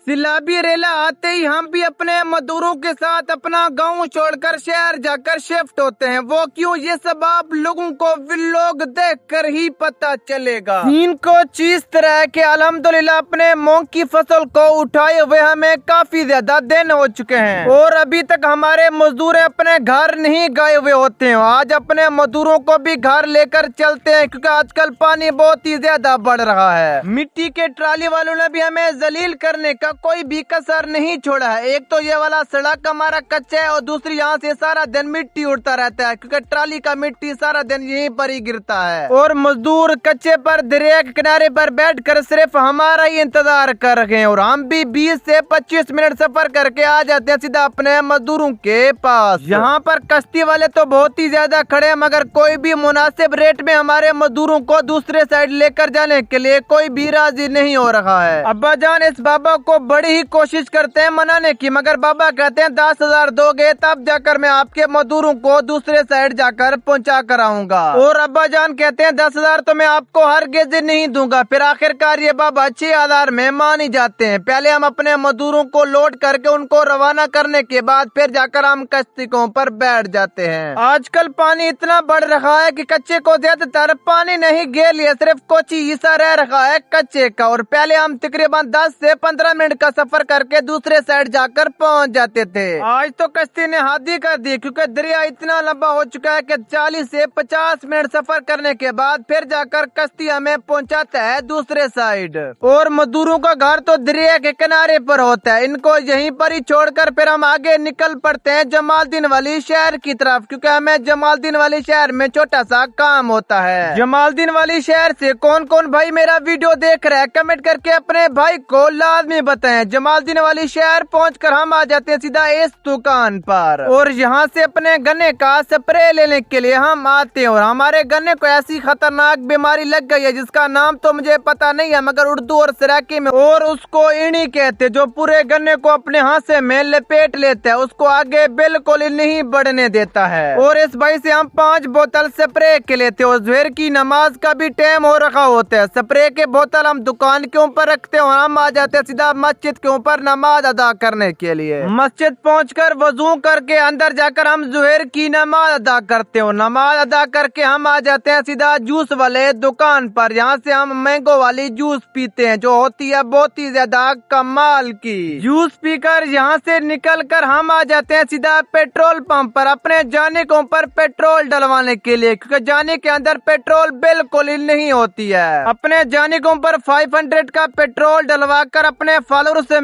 सिलाबी रेला आते ही हम भी अपने मजदूरों के साथ अपना गांव छोड़कर शहर जाकर शिफ्ट होते हैं। वो क्यों, ये सब आप लोगों को व्लॉग देखकर ही पता चलेगा। सीन को चीज तरह के अल्हम्दुलिल्लाह अपने मूंग की फसल को उठाए हुए हमें काफी ज्यादा दिन हो चुके हैं और अभी तक हमारे मजदूर अपने घर नहीं गए हुए होते हैं। आज अपने मजदूरों को भी घर लेकर चलते हैं क्योंकि आजकल पानी बहुत ही ज्यादा बढ़ रहा है। मिट्टी के ट्राली वालों ने भी हमें जलील करने का कोई भी कसर नहीं छोड़ा है। एक तो ये वाला सड़क हमारा कच्चा है और दूसरी यहाँ से सारा दिन मिट्टी उड़ता रहता है क्योंकि ट्राली का मिट्टी सारा दिन यहीं पर ही गिरता है और मजदूर कच्चे पर दरिया के किनारे पर बैठकर सिर्फ हमारा ही इंतजार कर रहे हैं और हम भी 20 से 25 मिनट सफर करके आ जाते हैं सीधा अपने मजदूरों के पास। यहाँ पर कश्ती वाले तो बहुत ही ज्यादा खड़े हैं मगर कोई भी मुनासिब रेट में हमारे मजदूरों को दूसरे साइड लेकर जाने के लिए कोई भी राजी नहीं हो रहा है। अब्बा जान इस बाबा को बड़ी ही कोशिश करते हैं मनाने की मगर बाबा कहते हैं 10,000 दोगे तब जाकर मैं आपके मजदूरों को दूसरे साइड जाकर पहुंचा कर आऊंगा। और अब्बा जान कहते हैं 10,000 तो मैं आपको हरगिज़ नहीं दूंगा। फिर आखिरकार ये बाबा 6,000 में मान ही जाते हैं। पहले हम अपने मजदूरों को लोड करके उनको रवाना करने के बाद फिर जाकर हम कश्तियों पर बैठ जाते हैं। आजकल पानी इतना बढ़ रहा है कि कच्चे को ज्यादातर पानी नहीं गेल है, सिर्फ कुछ ही हिस्सा रह रहा है कच्चे का। और पहले हम तकरीबन 10 से 15 मिनट का सफर करके दूसरे साइड जाकर पहुंच जाते थे। आज तो कश्ती ने हद ही कर दी क्योंकि दरिया इतना लंबा हो चुका है कि 40 से 50 मिनट सफर करने के बाद फिर जाकर कश्ती हमें पहुंचाता है दूसरे साइड। और मजदूरों का घर तो दरिया के किनारे पर होता है, इनको यहीं पर ही छोड़कर फिर हम आगे निकल पड़ते हैं जमालदीन वाली शहर की तरफ क्योंकि हमें जमालदीन वाली शहर में छोटा सा काम होता है। जमालदीन वाली शहर से कौन कौन भाई मेरा वीडियो देख रहा है कमेंट करके अपने भाई को लाजमी बताएं। जमालदीन वाली शहर पहुंचकर हम आ जाते हैं सीधा इस दुकान पर और यहाँ से अपने गन्ने का स्प्रे लेने के लिए हम आते हैं। और हमारे गन्ने को ऐसी खतरनाक बीमारी लग गई है जिसका नाम तो मुझे पता नहीं है मगर उर्दू और सराकी में और उसको इणी कहते, जो पूरे गन्ने को अपने हाथ में लपेट लेता है, उसको आगे बिल्कुल नहीं बढ़ने देता है। और इस भाई से हम 5 बोतल स्प्रे के लेते हैं और जोहर की नमाज का भी टाइम हो रखा होता है। स्प्रे के बोतल हम दुकान के ऊपर रखते हैं और हम आ जाते हैं सीधा मस्जिद के ऊपर नमाज अदा करने के लिए। मस्जिद पहुंचकर वजू करके अंदर जाकर हम जोहर की नमाज अदा करते हैं। नमाज अदा करके हम आ जाते हैं सीधा जूस वाले दुकान पर। यहाँ से हम मैंगो वाली जूस पीते हैं जो होती है बहुत ही ज्यादा कमाल की। जूस पीकर यहाँ से निकल कर हम आ जाते हैं सीधा पेट्रोल पंप पर अपने जाने के ऊपर पेट्रोल डलवाने के लिए क्योंकि जाने के अंदर पेट्रोल बिल्कुल ही नहीं होती है। अपने जाने के ऊपर 500 का पेट्रोल डलवा कर अपने फॉलोअर से